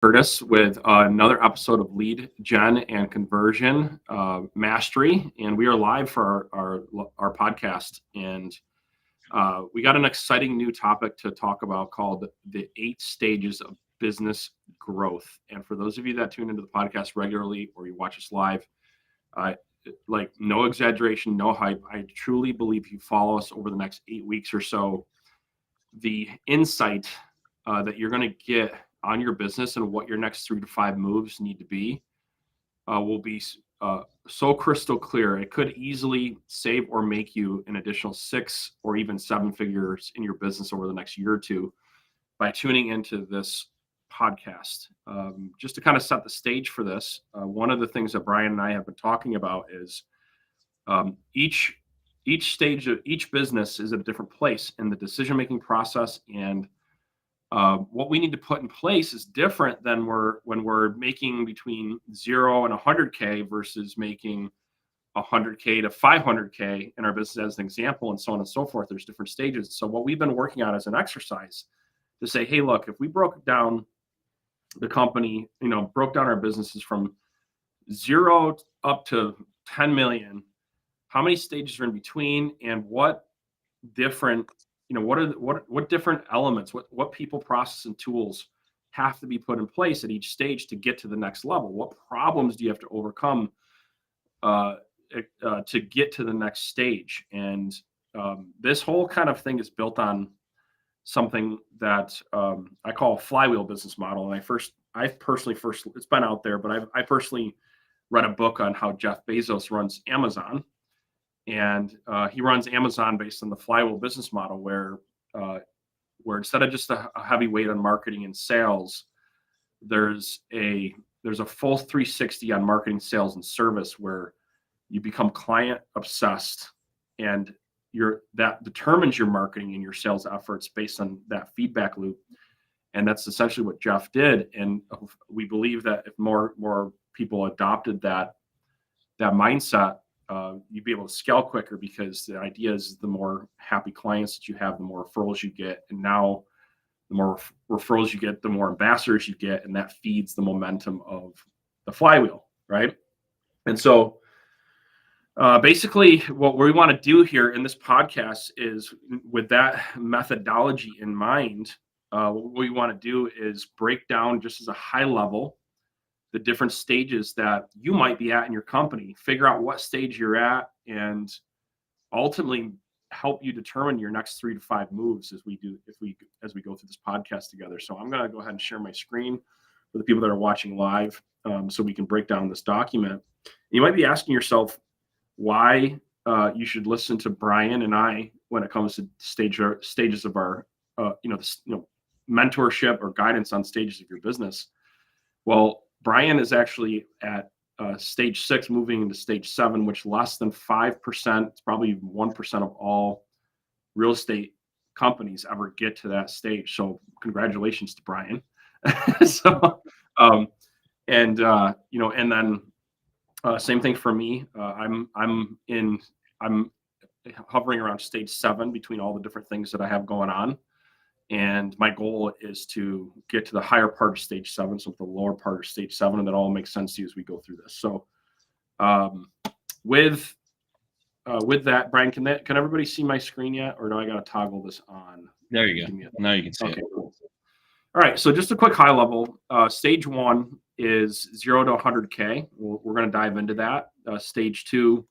Curtis with another episode of Lead Gen and Conversion Mastery, and we are live for our podcast. And we got an exciting new topic to talk about called the 8 stages of business growth. And for those of you that tune into the podcast regularly or you watch us live, like no exaggeration, no hype, I truly believe if you follow us over the next 8 weeks or so, the insight that you're going to get on your business and what your next 3 to 5 moves need to be will be so crystal clear. It could easily save or make you an additional 6 or even 7 figures in your business over the next year or two by tuning into this podcast. Just to kind of set the stage for this, one of the things that Brian and I have been talking about is each stage of each business is at a different place in the decision-making process, and what we need to put in place is different than when we're making between 0 and 100K versus making 100K to 500K in our business as an example, and so on and so forth. There's different stages. So what we've been working on as an exercise to say, hey, look, if we broke down the company, broke down our businesses from 0 up to 10 million, how many stages are in between, and what different what different elements, what people, process, and tools have to be put in place at each stage to get to the next level? What problems do you have to overcome to get to the next stage? And this whole kind of thing is built on something that I call a flywheel business model. And I personally it's been out there, but I personally read a book on how Jeff Bezos runs Amazon. And he runs Amazon based on the flywheel business model, where instead of just a heavy weight on marketing and sales, there's a full 360 on marketing, sales, and service, where you become client obsessed, and that determines your marketing and your sales efforts based on that feedback loop. And that's essentially what Jeff did. And we believe that if more people adopted that mindset, you'd be able to scale quicker, because the idea is the more happy clients that you have, the more referrals you get. And now the more referrals you get, the more ambassadors you get, and that feeds the momentum of the flywheel, right? And so basically what we want to do here in this podcast is, with that methodology in mind, what we want to do is break down, just as a high level, the different stages that you might be at in your company, figure out what stage you're at, and ultimately help you determine your next 3 to 5 moves as we go through this podcast together. So I'm going to go ahead and share my screen for the people that are watching live, so we can break down this document. You might be asking yourself why you should listen to Brian and I when it comes to stages of our mentorship or guidance on stages of your business. Well, Brian is actually at stage 6, moving into stage 7, which less than 5%, it's probably 1% of all real estate companies ever get to that stage. So congratulations to Brian. So, and then same thing for me. I'm hovering around stage 7 between all the different things that I have going on. And my goal is to get to the higher part of stage 7, so the lower part of stage 7, and that all makes sense to you as we go through this. So with that, Brian, can everybody see my screen yet, or do I got to toggle this on? There you go. Now you can see it. Cool. All right. So just a quick high level. Stage 1 is 0 to 100K. We're going to dive into that. Stage 2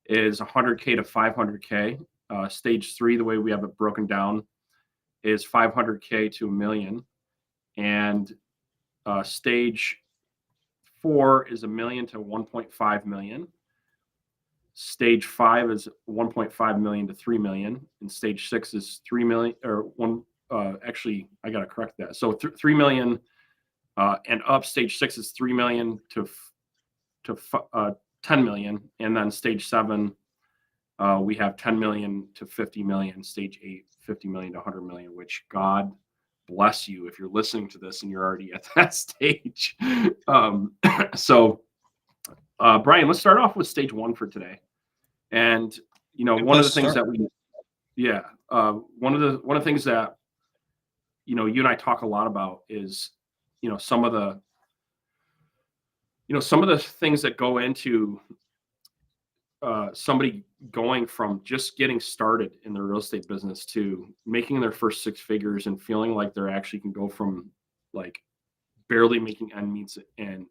is 100K to 500K. Stage 3, the way we have it broken down, is 500K to $1 million. And stage 4 is $1 million to 1.5 million. Stage 5 is 1.5 million to 3 million. And stage 6 is 3 million, or actually, I got to correct that. So 3 million and up. Stage 6 is 3 million to 10 million. And then stage 7, we have 10 million to 50 million. Stage 8, 50 million to 100 million, which God bless you if you're listening to this and you're already at that stage. So Brian, let's start off with stage 1 for today. And one of the things that one of the things that you and I talk a lot about is some of the things that go into somebody going from just getting started in the real estate business to making their first six figures and feeling like they're actually can go from like barely making end meets and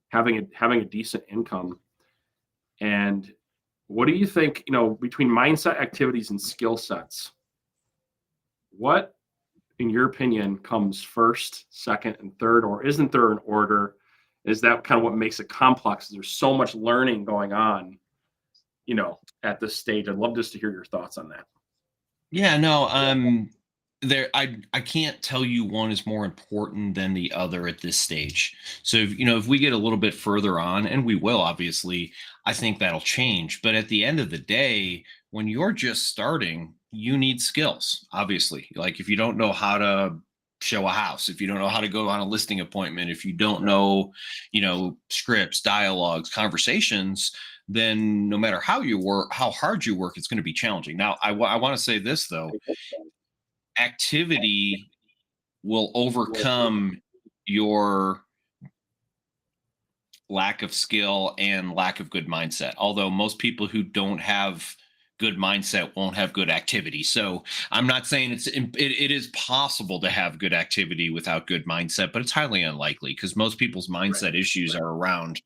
having a decent income. And what do you think, between mindset, activities, and skill sets, what in your opinion comes first, second, and third, or isn't there an order? Is that kind of what makes it complex? There's so much learning going on, at this stage. I'd love just to hear your thoughts on that. Yeah, no, I can't tell you one is more important than the other at this stage. So if we get a little bit further on, and we will obviously, I think that'll change. But at the end of the day, when you're just starting, you need skills, obviously. Like if you don't know how to show a house, if you don't know how to go on a listing appointment, if you don't know, scripts, dialogues, conversations, then no matter how you work, how hard you work, it's going to be challenging. Now, I want to say this though: activity will overcome your lack of skill and lack of good mindset. Although most people who don't have good mindset won't have good activity. So I'm not saying it is possible to have good activity without good mindset, but it's highly unlikely because most people's mindset issues are around,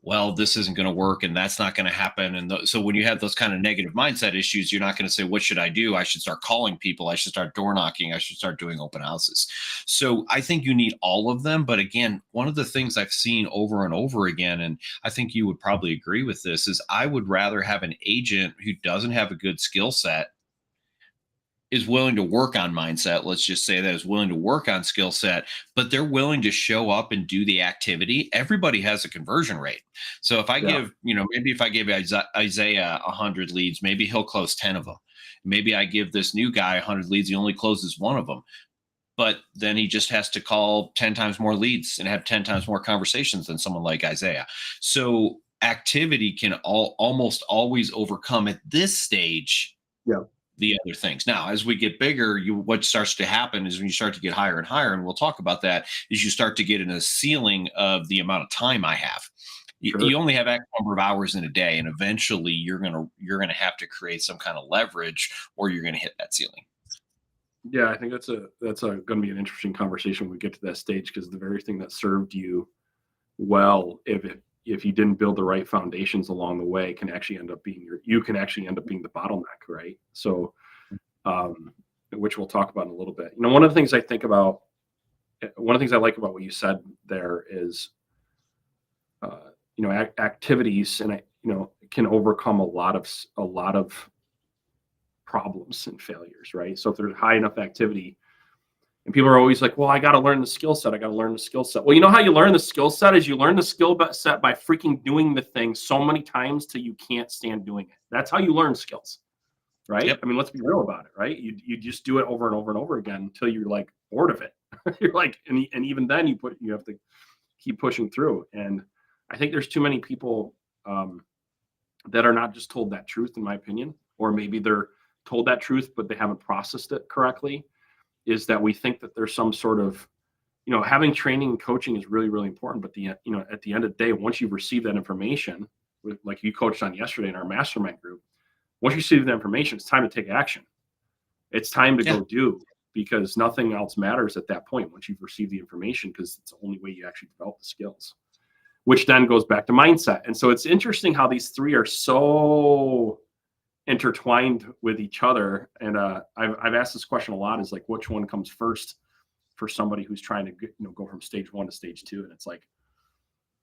well, this isn't going to work and that's not going to happen. And so when you have those kind of negative mindset issues, you're not going to say, what should I do? I should start calling people. I should start door knocking. I should start doing open houses. So I think you need all of them. But again, one of the things I've seen over and over again, and I think you would probably agree with this, is I would rather have an agent who doesn't have a good skill set, is willing to work on mindset, let's just say that, is willing to work on skill set, but they're willing to show up and do the activity. Everybody has a conversion rate. So if I give, maybe if I give Isaiah 100 leads, maybe he'll close 10 of them. Maybe I give this new guy 100 leads, he only closes one of them. But then he just has to call 10 times more leads and have 10 times more conversations than someone like Isaiah. So activity can almost always overcome at this stage the other things. Now, as we get bigger, what starts to happen is when you start to get higher and higher, and we'll talk about that, is you start to get in a ceiling of the amount of time I have. Sure. You only have X number of hours in a day, and eventually you're gonna have to create some kind of leverage, or you're gonna hit that ceiling. Yeah, I think that's going to be an interesting conversation when we get to that stage, because the very thing that served you well, if you didn't build the right foundations along the way, can actually end up being the bottleneck, right? So, which we'll talk about in a little bit. One of the things I like about what you said there is, activities, and can overcome a lot of problems and failures, right? So if there's high enough activity, and people are always like, well, I got to learn the skill set. Well, you know how you learn the skill set is you learn the skill set by freaking doing the thing so many times till you can't stand doing it. That's how you learn skills, right? Yep. I mean, let's be real about it, right? You just do it over and over and over again until you're like bored of it. You're like, and even then you have to keep pushing through. And I think there's too many people that are not just told that truth, in my opinion, or maybe they're told that truth, but they haven't processed it correctly, is that we think that there's some sort of, having training and coaching is really, really important. But at the end of the day, once you've received that information, like you coached on yesterday in our mastermind group, once you receive that information, it's time to take action. It's time to go do, because nothing else matters at that point once you've received the information, because it's the only way you actually develop the skills, which then goes back to mindset. And so it's interesting how these three are so intertwined with each other. And I've asked this question a lot, is like, which one comes first for somebody who's trying to go from stage 1 to stage 2? And it's like,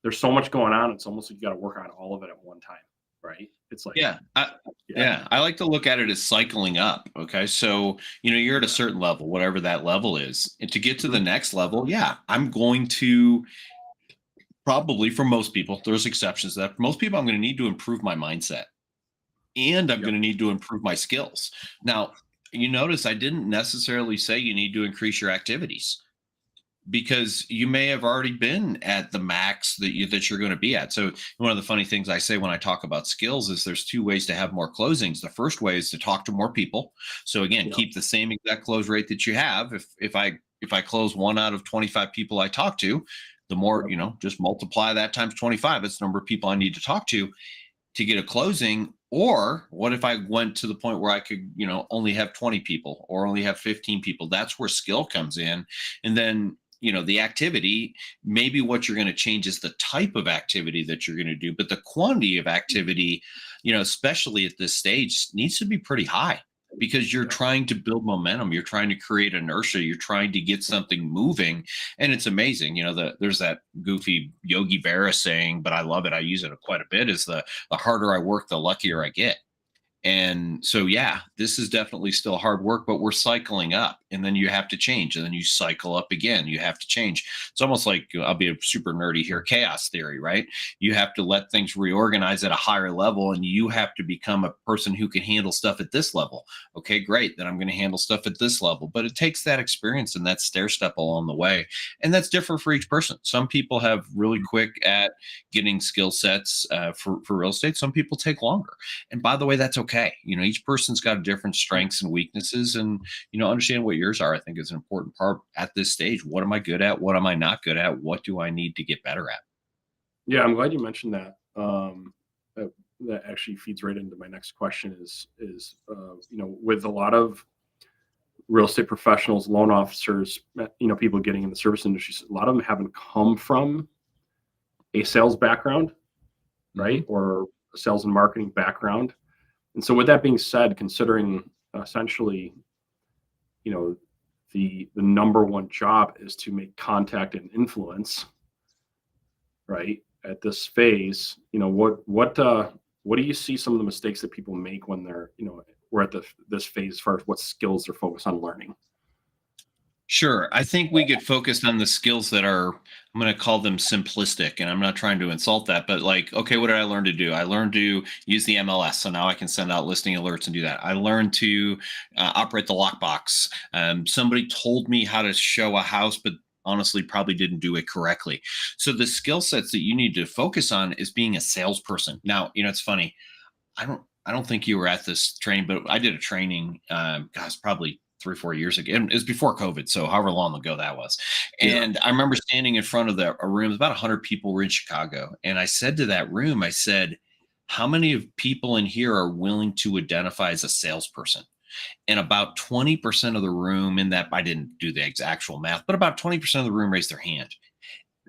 there's so much going on. It's almost like you got to work on all of it at one time, right? It's like, I like to look at it as cycling up. Okay. So, you're at a certain level, whatever that level is. And to get to the next level, I'm going to, probably for most people, there's exceptions to that. For most people, I'm going to need to improve my mindset. And I'm going to need to improve my skills. Now, you notice I didn't necessarily say you need to increase your activities. because you may have already been at the max that you're going to be at. So one of the funny things I say when I talk about skills is there's two ways to have more closings. The first way is to talk to more people. So again, Yeah. keep the same exact close rate that you have. If I close 1 out of 25 people I talk to, the more, just multiply that times 25. It's the number of people I need to talk to get a closing. Or what if I went to the point where I could, only have 20 people or only have 15 people? That's where skill comes in. And then, the activity, maybe what you're going to change is the type of activity that you're going to do, but the quantity of activity, especially at this stage, needs to be pretty high, because you're Yeah. trying to build momentum. You're trying to create inertia. You're trying to get something moving. And it's amazing. There's that goofy Yogi Berra saying, but I love it. I use it quite a bit, is the harder I work, the luckier I get. And so, yeah, this is definitely still hard work, but we're cycling up, and then you have to change, and then you cycle up again. You have to change. It's almost like, I'll be super nerdy here, chaos theory, right? You have to let things reorganize at a higher level, and you have to become a person who can handle stuff at this level. Okay, great. Then I'm going to handle stuff at this level. But it takes that experience and that stair step along the way. And that's different for each person. Some people have really quick at getting skill sets for real estate. Some people take longer. And by the way, that's okay. Each person's got different strengths and weaknesses, and, understand what yours are, I think, is an important part at this stage. What am I good at? What am I not good at? What do I need to get better at? Yeah, I'm glad you mentioned that. That actually feeds right into my next question with a lot of real estate professionals, loan officers, people getting in the service industry, a lot of them haven't come from a sales background, right? Mm-hmm. Or a sales and marketing background. And so with that being said, considering essentially, the number one job is to make contact and influence, right? At this phase, what do you see some of the mistakes that people make when they're, we're at this phase as far as what skills they're focused on learning? Sure. I think we get focused on the skills that are, I'm going to call them simplistic, and I'm not trying to insult that, but like, okay, what did I learn to do? I learned to use the MLS. So now I can send out listing alerts and do that. I learned to operate the lockbox. Somebody told me how to show a house, but honestly probably didn't do it correctly. So the skill sets that you need to focus on is being a salesperson. Now, it's funny. I don't think you were at this training, but I did a training, gosh, probably 3 or 4 years ago. And it was before COVID, so however long ago that was. Yeah. And I remember standing in front of a room. About 100 people were in Chicago, and I said to that room, I said, "How many of people in here are willing to identify as a salesperson?" And about 20% of the room, in that, I didn't do the actual math, but about 20% of the room raised their hand.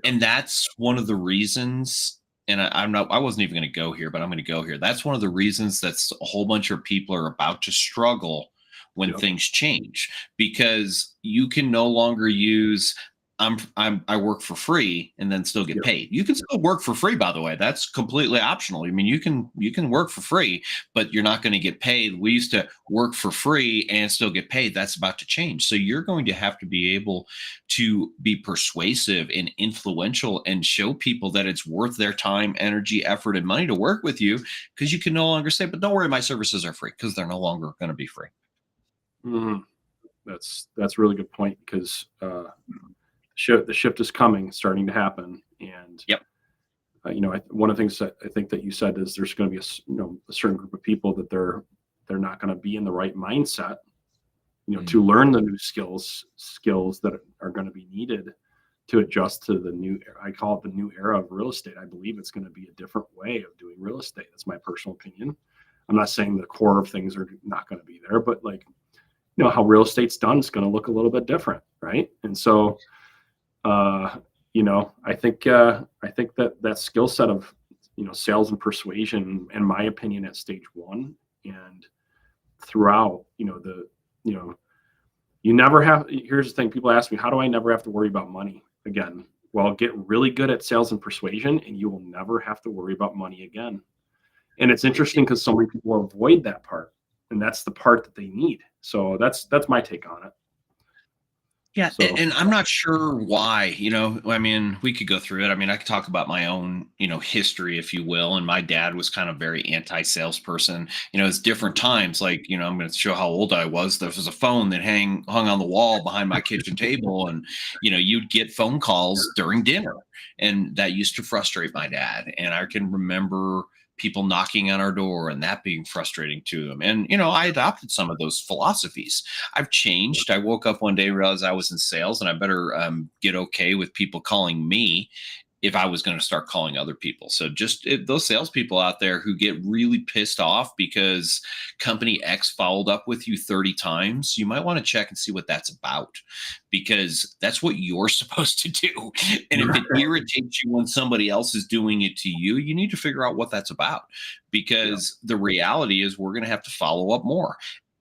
And that's one of the reasons, and I wasn't even going to go here, but I'm going to go here. That's one of the reasons that's a whole bunch of people are about to struggle when Yep. things change, because you can no longer use, I work for free and then still get Yep. paid. You can still work for free, by the way. That's completely optional. I mean, you can work for free, but you're not going to get paid. We used to work for free and still get paid. That's about to change. So you're going to have to be able to be persuasive and influential and show people that it's worth their time, energy, effort, and money to work with you, because you can no longer say, but don't worry, my services are free, because they're no longer going to be free. Mhm. That's a really good point, because the shift is coming, starting to happen, and Yep. one of the things that I think that you said is there's going to be a certain group of people that they're not going to be in the right mindset, to learn the new skills that are going to be needed to adjust to the new, I call it the new era of real estate. I believe it's going to be a different way of doing real estate. That's my personal opinion. I'm not saying the core of things are not going to be there, but like, how real estate's done is going to look a little bit different, right? And so, I think that skill set of, sales and persuasion, in my opinion, at stage one and throughout, you never have. Here's the thing: people ask me, how do I never have to worry about money again? Well, get really good at sales and persuasion, and you will never have to worry about money again. And it's interesting because so many people avoid that part, and that's the part that they need. So that's my take on it. Yeah, So and I'm not sure why, I mean, we could go through it. I mean, I could talk about my own, history, if you will. And my dad was kind of very anti-salesperson. It's different times. Like, I'm going to show how old I was. There was a phone that hung on the wall behind my kitchen table, and you'd get phone calls during dinner, and that used to frustrate my dad. And I can remember people knocking on our door and that being frustrating to them. And I adopted some of those philosophies. I've changed. I woke up one day, realized I was in sales, and I better get okay with people calling me if I was going to start calling other people. So just those salespeople out there who get really pissed off because company X followed up with you 30 times, you might want to check and see what that's about, because that's what you're supposed to do. And if it irritates you when somebody else is doing it to you, you need to figure out what that's about, because the reality is we're going to have to follow up more.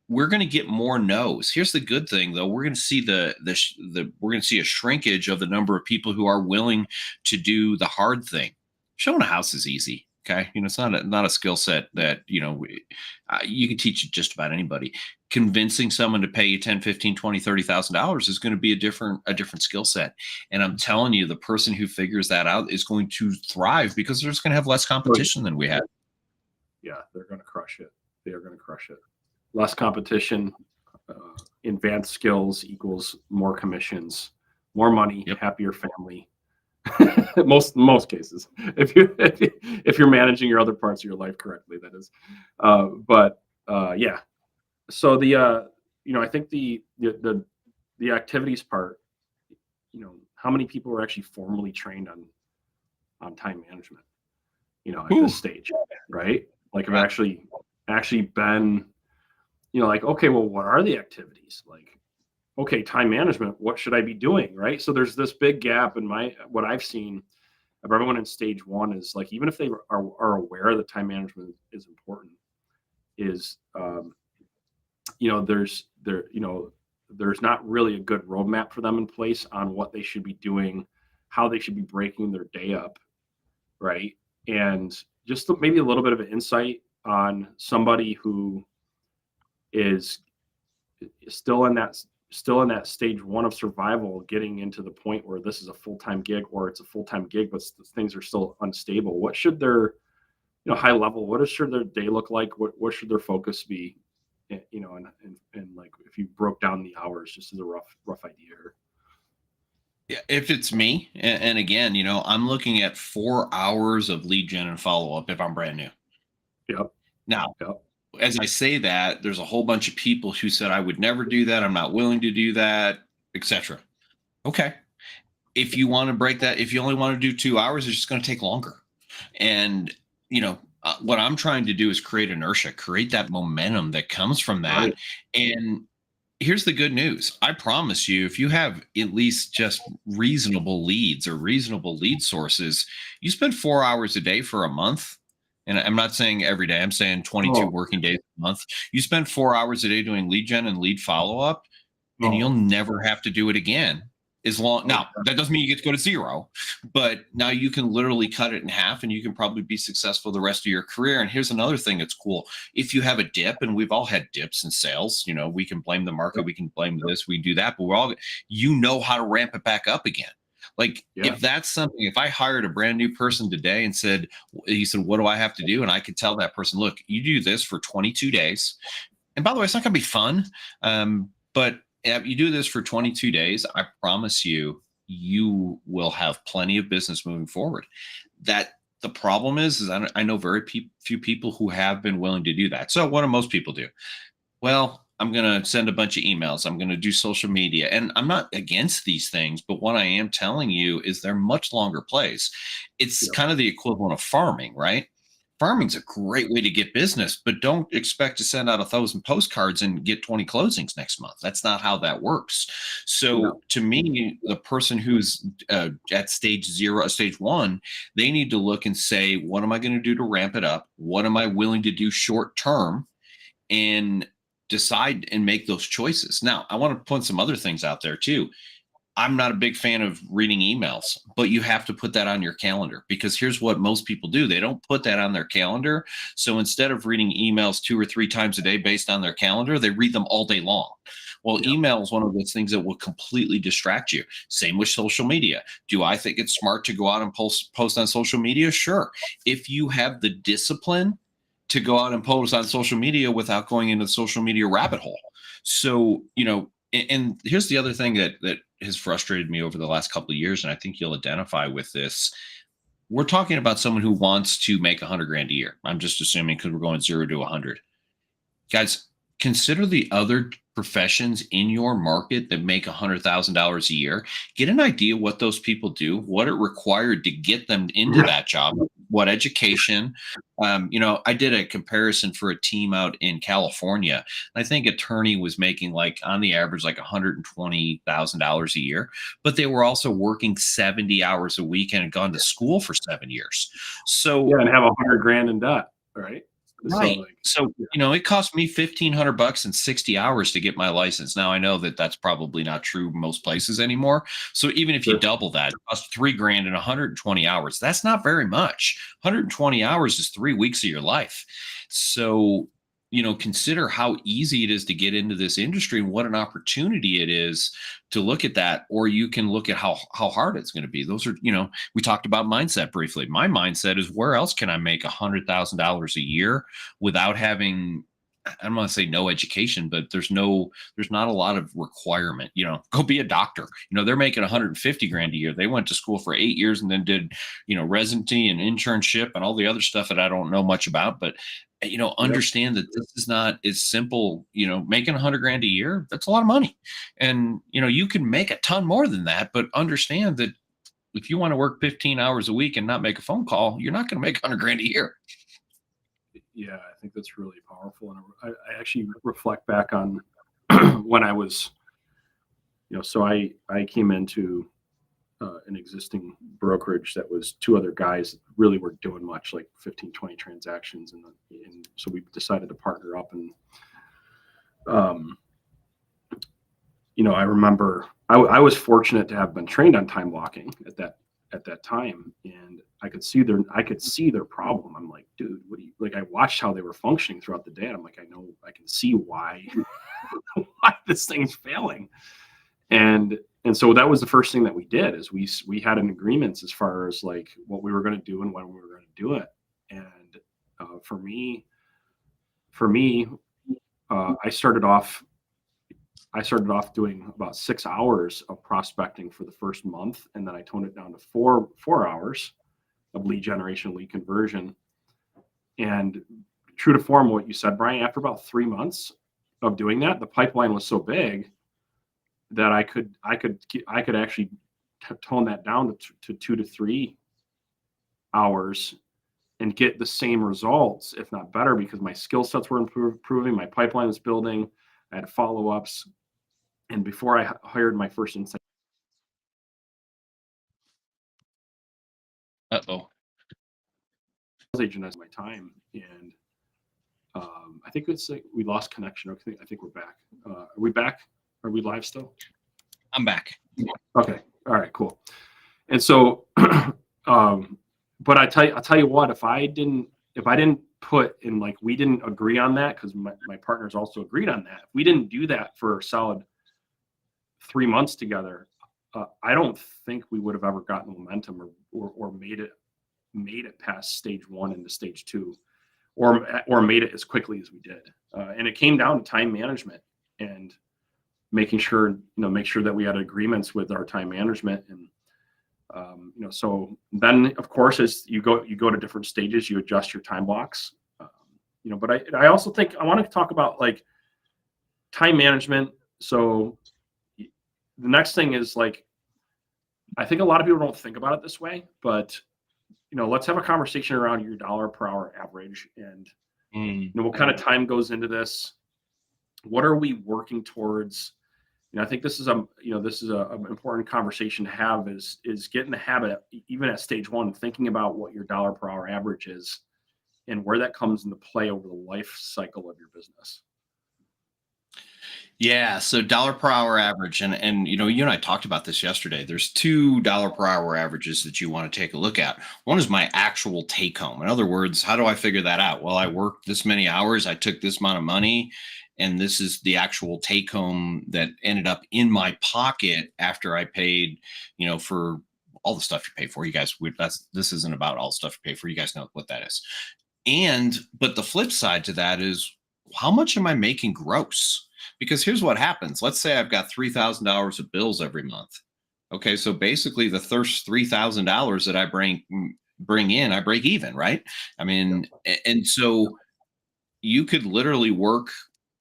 We're going to get more no's. Here's the good thing, though. We're going to see we're going to see a shrinkage of the number of people who are willing to do the hard thing. Showing a house is easy. Okay. It's not a skill set that, you can teach it just about anybody. Convincing someone to pay you 10, 15, 20, $30,000 is going to be a different skill set. And I'm telling you, the person who figures that out is going to thrive, because they're just going to have less competition than we had. Yeah, they're going to crush it. They are going to crush it. Less competition, advanced skills equals more commissions, more money, happier family. most cases, if you're managing your other parts of your life correctly, that is. Yeah. So I think the activities part, how many people are actually formally trained on time management, at this stage, right? Like, have actually been, like, okay, well, what are the activities? Like, okay, time management, what should I be doing? Right. So there's this big gap in what I've seen of everyone in stage one is, like, even if they are aware that time management is important, is, there's not really a good roadmap for them in place on what they should be doing, how they should be breaking their day up. Right. And just maybe a little bit of an insight on somebody who is still in that stage one of survival, getting into the point where this is a full-time gig, or it's a full-time gig, but things are still unstable. What should their, high level, should their day look like? What should their focus be? And like, if you broke down the hours, just as a rough idea here. Yeah, if it's me, and again, I'm looking at 4 hours of lead gen and follow up if I'm brand new. Yep. Now, Yep. as I say that, there's a whole bunch of people who said I would never do that, I'm not willing to do that, etc. Okay. If you want to break that, if you only want to do 2 hours, it's just going to take longer. And, what I'm trying to do is create inertia, create that momentum that comes from that. Right. And here's the good news. I promise you, if you have at least just reasonable leads or reasonable lead sources, you spend 4 hours a day for a month. And I'm not saying every day, I'm saying 22 working days a month. You spend 4 hours a day doing lead gen and lead follow-up, and you'll never have to do it again. Now, that doesn't mean you get to go to zero, but now you can literally cut it in half, and you can probably be successful the rest of your career. And here's another thing that's cool. If you have a dip, and we've all had dips in sales, we can blame the market, we can blame this, we do that, but we're all, how to ramp it back up again. Like, if that's something, if I hired a brand new person today and he said, what do I have to do? And I could tell that person, look, you do this for 22 days. And by the way, it's not going to be fun. But if you do this for 22 days, I promise you, you will have plenty of business moving forward. That the problem is I know very few people who have been willing to do that. So what do most people do? Well, I'm going to send a bunch of emails. I'm going to do social media. And I'm not against these things, but what I am telling you is they're much longer plays. It's kind of the equivalent of farming, right? Farming's a great way to get business, but don't expect to send out 1,000 postcards and get 20 closings next month. That's not how that works. So to me, the person who's at stage 0, stage 1, they need to look and say, what am I going to do to ramp it up? What am I willing to do short term? And decide and make those choices. Now, I want to put some other things out there too. I'm not a big fan of reading emails, but you have to put that on your calendar, because here's what most people do. They don't put that on their calendar. So instead of reading emails 2 or 3 times a day based on their calendar, they read them all day long. Well, Yeah. email is one of those things that will completely distract you. Same with social media. Do I think it's smart to go out and post on social media? Sure. If you have the discipline to go out and post on social media without going into the social media rabbit hole. So, and here's the other thing that has frustrated me over the last couple of years, and I think you'll identify with this. We're talking about someone who wants to make 100 grand a year. I'm just assuming because we're going 0 to 100. Guys, consider the other professions in your market that make $100,000 a year. Get an idea what those people do, what it required to get them into that job, what education. I did a comparison for a team out in California. I think attorney was making like on the average like $120,000 a year, but they were also working 70 hours a week and had gone to school for 7 years. So Yeah, and have 100 grand in debt, right? right. So, it cost me $1,500 and 60 hours to get my license. Now I know that that's probably not true most places anymore. So even if you double that, it costs $3,000 and 120 hours. That's not very much. 120 hours is 3 weeks of your life. So, consider how easy it is to get into this industry and what an opportunity it is to look at that. Or you can look at how hard it's going to be. Those are, we talked about mindset briefly. My mindset is, where else can I make $100,000 a year without having, I don't want to say no education, but there's not a lot of requirement. Go be a doctor. They're making 150 grand a year. They went to school for 8 years and then did, residency and internship and all the other stuff that I don't know much about. But understand that this is not as simple. Making 100 grand a year, that's a lot of money. And, you can make a ton more than that, but understand that if you want to work 15 hours a week and not make a phone call, you're not going to make 100 grand a year. Yeah, I think that's really powerful. And I actually reflect back on when I was, so I came into an existing brokerage that was 2 other guys that really weren't doing much, like 15, 20 transactions. And so we decided to partner up. And, I remember I was fortunate to have been trained on time blocking at that time. And I could see their problem. I'm like, dude, what do you, like, I watched how they were functioning throughout the day. And I'm like, I can see why this thing's failing. And so that was the first thing that we did, is we had an agreement as far as like what we were going to do and when we were going to do it. And for me, I started off doing about 6 hours of prospecting for the first month, and then I toned it down to four hours of lead generation, lead conversion. And true to form, what you said, Brian, after about 3 months of doing that, the pipeline was so big that I could actually tone that down to 2 to 3 hours and get the same results, if not better, because my skill sets were improving, my pipeline was building, I had follow-ups. And before I hired my first insight agent as my time, and I think it's like we lost connection. I think we're back. Are we back? Are we live still? I'm back. Okay. All right, cool. And so, but I'll tell you what, if I didn't put in, like, we didn't agree on that, because my partners also agreed on that. If we didn't do that for a solid 3 months together, I don't think we would have ever gotten momentum or made it past stage 1 into stage 2, or made it as quickly as we did. And it came down to time management and making sure that we had agreements with our time management. And so then, of course, as you go to different stages, you adjust your time blocks. But I also think I want to talk about, like, time management. So the next thing is, like, I think a lot of people don't think about it this way, but let's have a conversation around your dollar per hour average, and what kind of time goes into this. What are we working towards? I think this is an important conversation to have, is get in the habit, even at stage 1, thinking about what your dollar per hour average is and where that comes into play over the life cycle of your business. Yeah. So dollar per hour average. And you and I talked about this yesterday. There's $2 per hour averages that you want to take a look at. One is my actual take home. In other words, how do I figure that out? Well, I worked this many hours, I took this amount of money, And this is the actual take home that ended up in my pocket after I paid, for all the stuff you pay for. You guys, this isn't about all the stuff you pay for. You guys know what that is. But the flip side to that is, how much am I making gross? Because here's what happens. Let's say I've got $3,000 of bills every month. Okay, so basically the first $3,000 that I bring in, I break even, right? I mean, and so you could literally work,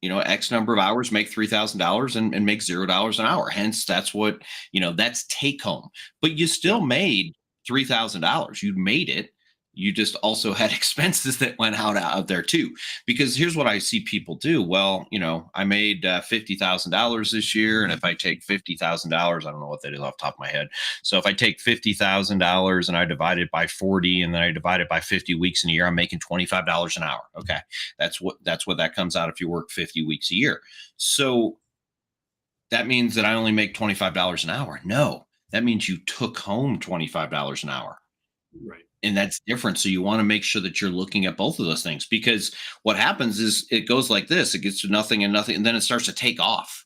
X number of hours, make $3,000 and make $0 an hour. Hence, that's what, that's take home. But you still made $3,000. You made it. You just also had expenses that went out there too. Because here's what I see people do. Well, I made $50,000 this year, and if I take $50,000, I don't know what that is off the top of my head. So if I take $50,000 and I divide it by 40, and then I divide it by 50 weeks in a year, I'm making $25 an hour. Okay, that's what that comes out if you work 50 weeks a year. So that means that I only make $25 an hour. No, that means you took home $25 an hour. Right. And that's different. So you want to make sure that you're looking at both of those things, because what happens is it goes like this, it gets to nothing and nothing, and then it starts to take off.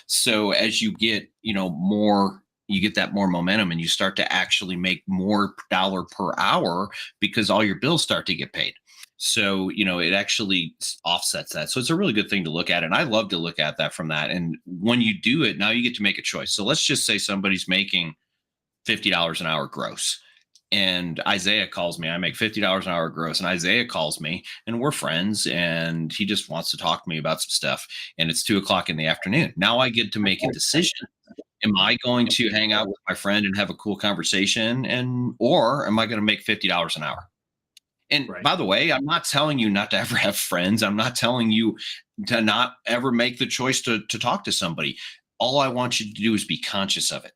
So as you get, more, you get that more momentum, and you start to actually make more dollar per hour because all your bills start to get paid. So, it actually offsets that. So it's a really good thing to look at. And I love to look at that from that. And when you do it, now you get to make a choice. So let's just say somebody's making $50 an hour gross. And Isaiah calls me. I make $50 an hour gross, and Isaiah calls me, and we're friends, and he just wants to talk to me about some stuff. And it's 2:00 in the afternoon. Now I get to make a decision. Am I going to hang out with my friend and have a cool conversation, or am I going to make $50 an hour? And Right. by the way, I'm not telling you not to ever have friends. I'm not telling you to not ever make the choice to talk to somebody. All I want you to do is be conscious of it.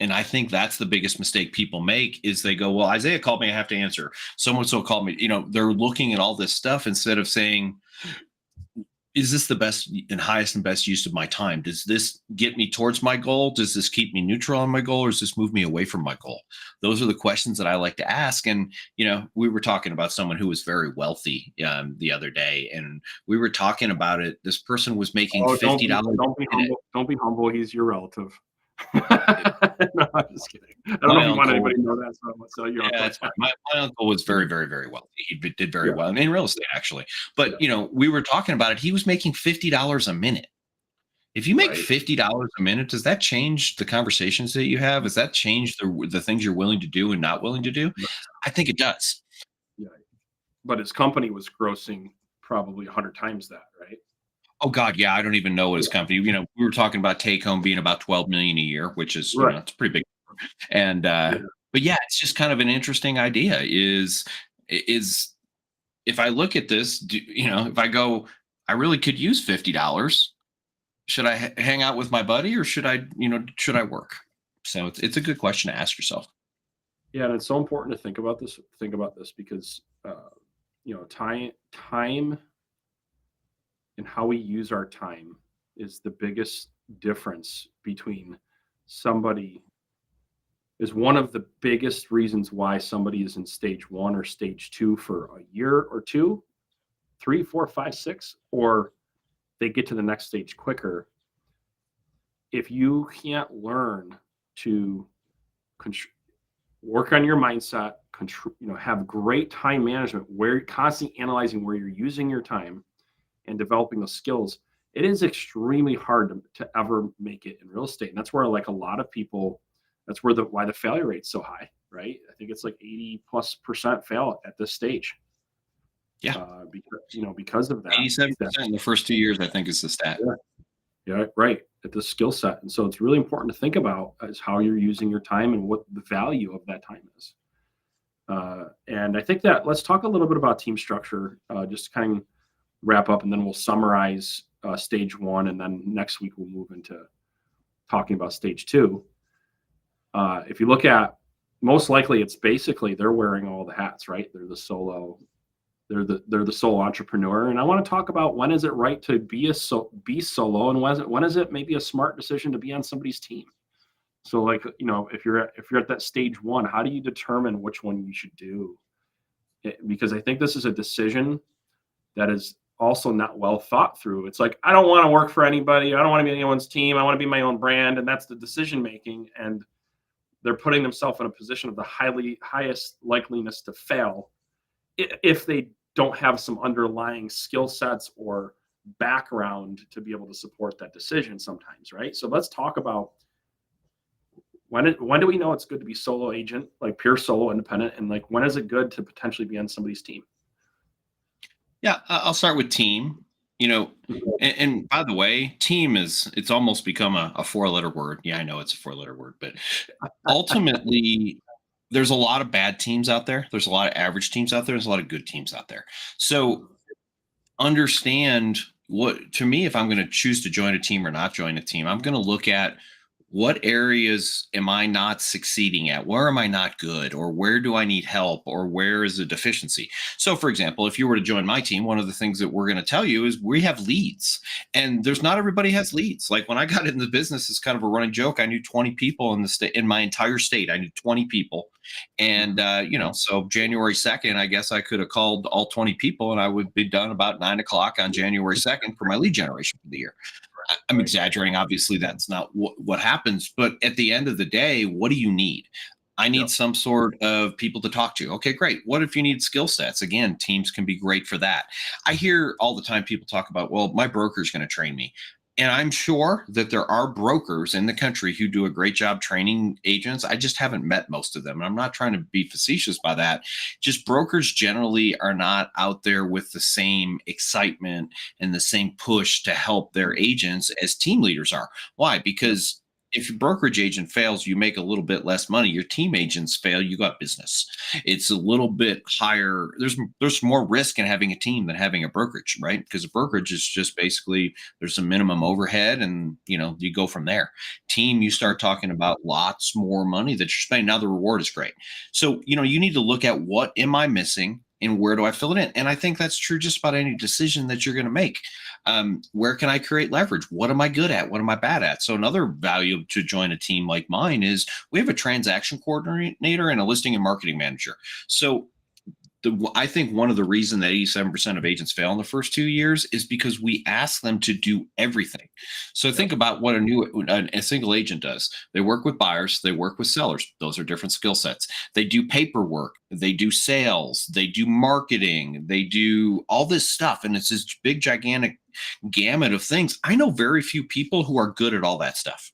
And I think that's the biggest mistake people make, is they go, well, Isaiah called me, I have to answer. So called me. They're looking at all this stuff instead of saying, is this the best and highest and best use of my time? Does this get me towards my goal? Does this keep me neutral on my goal, or does this move me away from my goal? Those are the questions that I like to ask. And, we were talking about someone who was very wealthy the other day, and we were talking about it. This person was making $50. Don't be humble. Don't be humble. He's your relative. No, I'm just kidding. I don't know if you want anybody to know that. So yeah, that's fine. My uncle was very, very, very wealthy. He did very well in real estate, actually. But we were talking about it. He was making $50 a minute. If you make $50 a minute, does that change the conversations that you have? Does that change the things you're willing to do and not willing to do? I think it does. Yeah, but his company was grossing probably 100 times that, right? Oh God, yeah. I don't even know what his company. We were talking about take home being about 12 million a year, which is it's pretty big. And but yeah, it's just kind of an interesting idea. Is if I look at this, if I go, I really could use $50. Should I hang out with my buddy, or should I work? So it's a good question to ask yourself. Yeah, and it's so important to think about this. Because time and how we use our time is the biggest difference between somebody is one of the biggest reasons why somebody is in stage 1 or stage 2 for a year or 2, 3, 4, 5, 6, or they get to the next stage quicker. If you can't learn to work on your mindset, have great time management, where you're constantly analyzing where you're using your time and developing those skills, it is extremely hard to ever make it in real estate. And that's where, like, a lot of people, that's where why the failure rate's so high, right? I think it's like 80+% fail at this stage. Yeah. Because of that. 87% in the first 2 years, I think, is the stat. Yeah, right. At the skill set. And so it's really important to think about is how you're using your time and what the value of that time is. And I think that let's talk a little bit about team structure, just to kind of wrap up, and then we'll summarize stage 1. And then next week we'll move into talking about stage 2. If you look at, most likely it's basically they're wearing all the hats, right? They're the solo entrepreneur. And I want to talk about, when is it right to be solo, and when is it maybe a smart decision to be on somebody's team? So, like, if you're at that stage 1, how do you determine which one you should do? Because I think this is a decision that is also not well thought through. It's like, I don't want to work for anybody. I don't want to be anyone's team. I want to be my own brand. And that's the decision making. And they're putting themselves in a position of the highest likeliness to fail if they don't have some underlying skill sets or background to be able to support that decision sometimes, right? So let's talk about when do we know it's good to be solo agent, like pure solo independent, and like when is it good to potentially be on somebody's team? Yeah, I'll start with team. You know, and by the way, team it's almost become a four-letter word. Yeah, I know it's a four-letter word, but ultimately, there's a lot of bad teams out there. There's a lot of average teams out there. There's a lot of good teams out there. So understand what to me, if I'm going to choose to join a team or not join a team, I'm going to look at what areas am I not succeeding at? Where am I not good? Or where do I need help? Or where is a deficiency? So, for example, if you were to join my team, one of the things that we're going to tell you is we have leads, and there's not everybody has leads. Like when I got into the business, it's kind of a running joke. I knew 20 people in the state, in my entire state. I knew 20 people. And, so January 2nd, I guess I could have called all 20 people and I would be done about 9 o'clock on January 2nd for my lead generation for the year. I'm exaggerating. Obviously, that's not what happens. But at the end of the day, what do you need? I need Yep. some sort of people to talk to. Okay, great. What if you need skill sets? Again, teams can be great for that. I hear all the time people talk about, well, my broker's going to train me. And I'm sure that there are brokers in the country who do a great job training agents. I just haven't met most of them. And I'm not trying to be facetious by that. Just brokers generally are not out there with the same excitement and the same push to help their agents as team leaders are. Why? Because if your brokerage agent fails, you make a little bit less money. Your team agents fail, you got business. It's a little bit higher. There's more risk in having a team than having a brokerage, right? Because a brokerage is just basically there's a minimum overhead, and you go from there. Team, you start talking about lots more money that you're spending. Now the reward is great. So you need to look at what am I missing and where do I fill it in? And I think that's true just about any decision that you're going to make. Where can I create leverage? What am I good at? What am I bad at? So another value to join a team like mine is we have a transaction coordinator and a listing and marketing manager. So I think one of the reasons that 87% of agents fail in the first 2 years is because we ask them to do everything. So think about what a single agent does. They work with buyers, they work with sellers. Those are different skill sets. They do paperwork, they do sales, they do marketing, they do all this stuff. And it's this big, gigantic gamut of things. I know very few people who are good at all that stuff.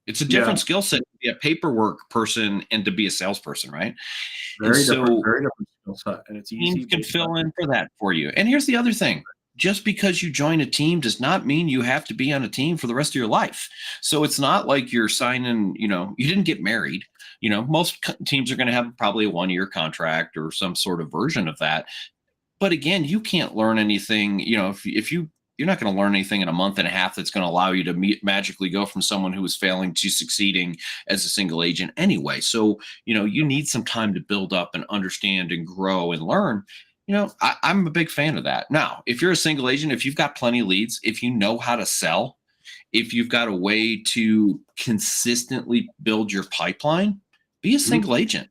It's a Yeah, different skill set to be a paperwork person and to be a salesperson, right? And very so different skill set, and it's teams easy can based on. fill in for that for you. And here's the other thing. Just because you join a team does not mean you have to be on a team for the rest of your life. So it's not like you're signing, you didn't get married. Most teams are going to have probably a 1-year contract or some sort of version of that. But again, you can't learn anything, if you're not going to learn anything in a month and a half that's going to allow you to magically go from someone who is failing to succeeding as a single agent anyway. So, you need some time to build up and understand and grow and learn. I'm a big fan of that. Now, if you're a single agent, if you've got plenty of leads, if you know how to sell, if you've got a way to consistently build your pipeline, be a Mhm. single agent.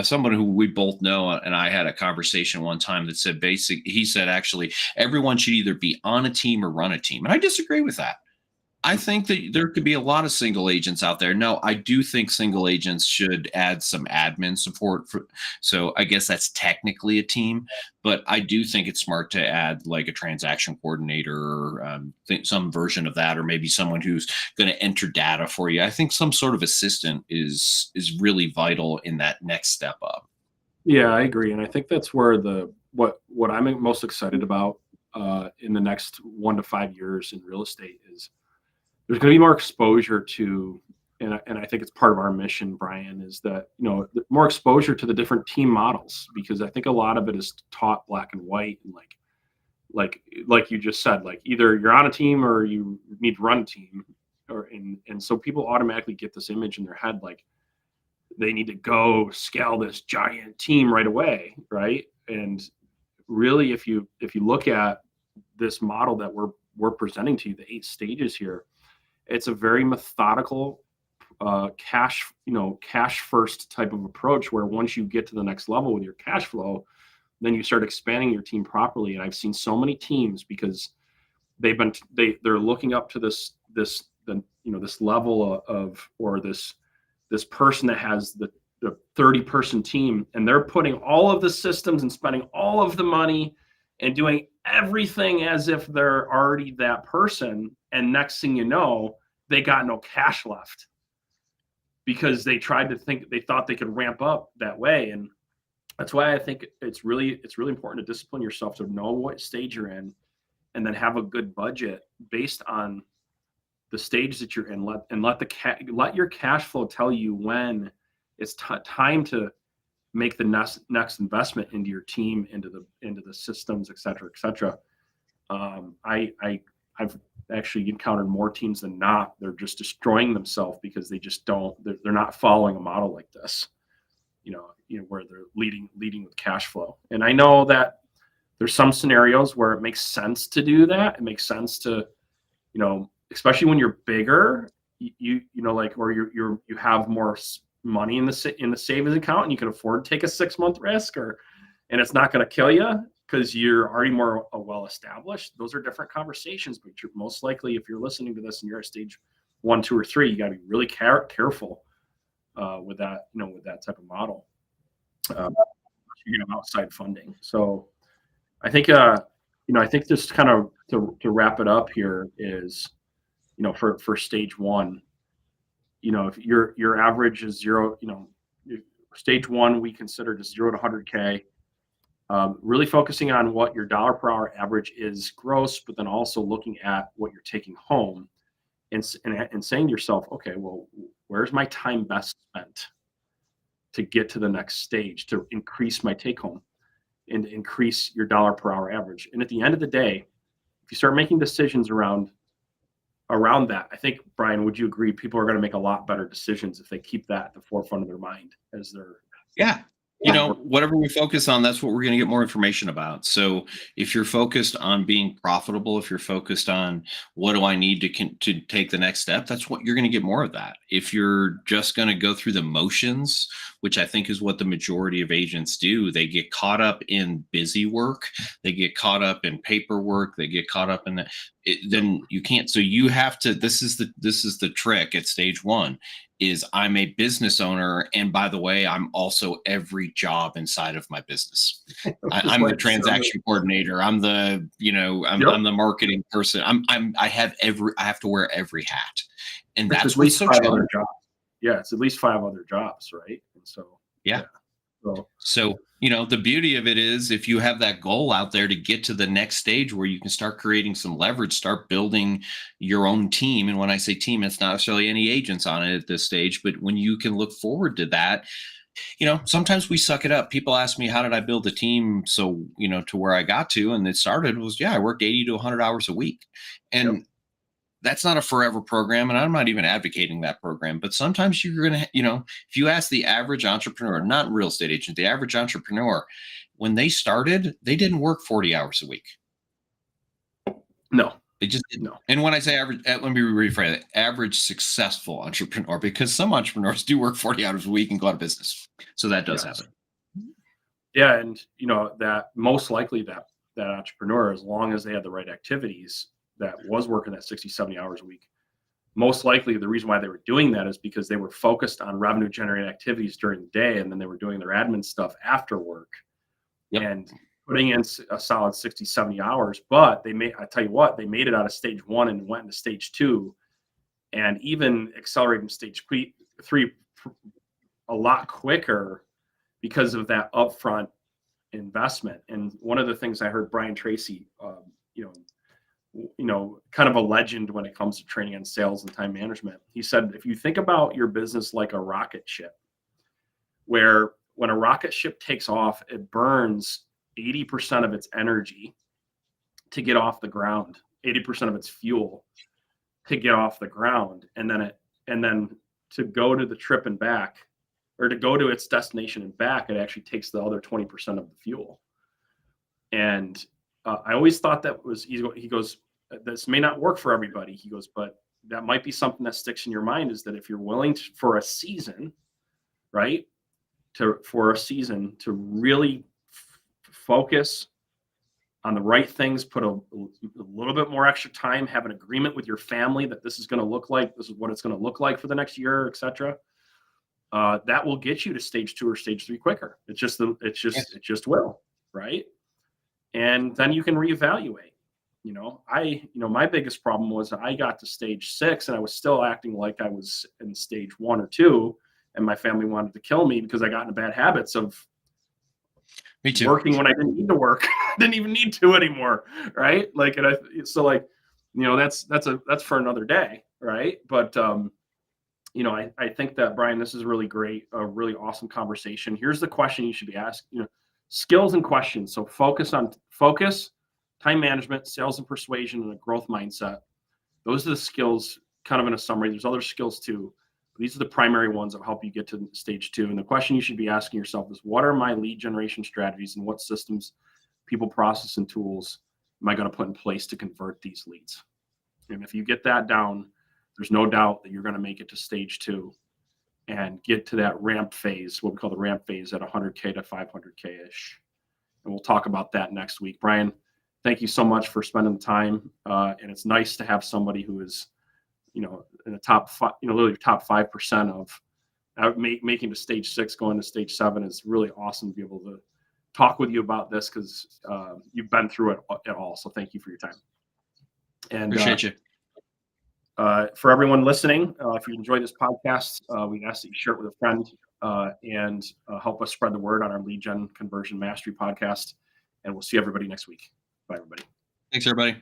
Someone who we both know and I had a conversation one time that said he said actually everyone should either be on a team or run a team. And I disagree with that. I think that there could be a lot of single agents out there. No, I do think single agents should add some admin support so I guess that's technically a team, but I do think it's smart to add like a transaction coordinator or some version of that, or maybe someone who's going to enter data for you. I think some sort of assistant is really vital in that next step up. Yeah, I agree, and I think that's where what I'm most excited about in the next 1 to 5 years in real estate is there's going to be more exposure to, and I think it's part of our mission, Brian, is that more exposure to the different team models, because I think a lot of it is taught black and white, and like you just said, like either you're on a team or you need to run a team, and so people automatically get this image in their head like they need to go scale this giant team right away, right? And really, if you look at this model that we're presenting to you, the 8 stages here, it's a very methodical cash first type of approach, where once you get to the next level with your cash flow, then you start expanding your team properly. And I've seen so many teams, because they're looking up to this level of, or this person that has the 30-person team, and they're putting all of the systems and spending all of the money and doing everything as if they're already that person. And next thing you know, they got no cash left, because they thought they could ramp up that way. And that's why I think it's really important to discipline yourself, to know what stage you're in, and then have a good budget based on the stage that you're in. Let your cash flow tell you when it's time to make the next investment into your team, into the systems, et cetera, et cetera. I've actually encountered more teams than not. They're just destroying themselves because they're not following a model like this, where they're leading with cash flow. And I know that there's some scenarios where it makes sense to do that. It makes sense to, especially when you're bigger, or you have more money in the savings account, and you can afford to take a 6-month risk, and it's not going to kill you because you're already more well established. Those are different conversations. But you're most likely, if you're listening to this and you're at stage 1, 2, or 3, you got to be really careful with that, with that type of model. You have outside funding. So I think, I think just kind of to wrap it up here is, for stage 1, if your average is 0, stage 1, we consider just 0 to 100K. Really focusing on what your dollar per hour average is gross, but then also looking at what you're taking home, and saying to yourself, okay, well, where's my time best spent to get to the next stage, to increase my take home and increase your dollar per hour average. And at the end of the day, if you start making decisions around that, I think, Brian, would you agree, people are going to make a lot better decisions if they keep that at the forefront of their mind as they're whatever we focus on, that's what we're going to get more information about. So if you're focused on being profitable, if you're focused on what do I need to take the next step, that's what you're going to get more of that. If you're just going to go through the motions, which I think is what the majority of agents do, they get caught up in busy work, they get caught up in paperwork, they get caught up in then you can't. So you have to, this is the trick at stage 1, is I'm a business owner. And by the way, I'm also every job inside of my business. I'm the transaction coordinator. I'm the, I'm the marketing person. I have to wear every hat. And that's at least 5 other jobs. Yeah. It's at least 5 other jobs. Right. And so, yeah. So, the beauty of it is, if you have that goal out there to get to the next stage where you can start creating some leverage, start building your own team. And when I say team, it's not necessarily any agents on it at this stage, but when you can look forward to that, sometimes we suck it up. People ask me, how did I build a team so, to where I got to? And it started was, I worked 80 to 100 hours a week. And that's not a forever program. And I'm not even advocating that program, but sometimes you're going to, if you ask the average entrepreneur, not real estate agent, the average entrepreneur, when they started, they didn't work 40 hours a week. No, they just didn't. No. And when I say average, let me rephrase it, average successful entrepreneur, because some entrepreneurs do work 40 hours a week and go out of business. So that does happen. Yeah. And, that most likely that entrepreneur, as long as they had the right activities, that was working that 60, 70 hours a week, most likely the reason why they were doing that is because they were focused on revenue generating activities during the day, and then they were doing their admin stuff after work and putting in a solid 60, 70 hours. But I tell you what, they made it out of stage 1 and went into stage 2, and even accelerating stage 3 a lot quicker because of that upfront investment. And one of the things I heard Brian Tracy, kind of a legend when it comes to training on sales and time management. He said, if you think about your business like a rocket ship, where when a rocket ship takes off, it burns 80% of its energy to get off the ground, 80% of its fuel to get off the ground. And then to go to the trip and back, or to go to its destination and back, it actually takes the other 20% of the fuel. And I always thought that was easy. He goes, this may not work for everybody. He goes, but that might be something that sticks in your mind, is that if you're willing to, for a season, right, for a season to really focus on the right things, put a little bit more extra time, have an agreement with your family that this is going to look like, this is what it's going to look like for the next year, etc. That will get you to stage 2 or stage 3 quicker. It just will, right? And then you can reevaluate. My biggest problem was I got to stage 6 and I was still acting like I was in stage 1 or 2, and my family wanted to kill me because I got into bad habits of Me too. working when I didn't need to work, didn't even need to anymore, right? Like, that's for another day, right? But I think that, Brian, this is really great, a really awesome conversation. Here's the question you should be asking: skills and questions. So focus, time management, sales and persuasion, and a growth mindset. Those are the skills, kind of in a summary. There's other skills too. But these are the primary ones that help you get to stage 2. And the question you should be asking yourself is, what are my lead generation strategies, and what systems, people, process, and tools am I going to put in place to convert these leads? And if you get that down, there's no doubt that you're going to make it to stage 2 and get to that ramp phase, what we call the ramp phase, at 100K to 500K-ish. And we'll talk about that next week. Brian, thank you so much for spending the time. And it's nice to have somebody who is, in the top 5, literally top 5% of making to stage 6, going to stage 7 is really awesome to be able to talk with you about this, because you've been through it all. So thank you for your time. And appreciate you. For everyone listening, if you enjoyed this podcast, we ask that you share it with a friend and help us spread the word on our Lead Gen Conversion Mastery podcast. And we'll see everybody next week. Bye, everybody. Thanks, everybody.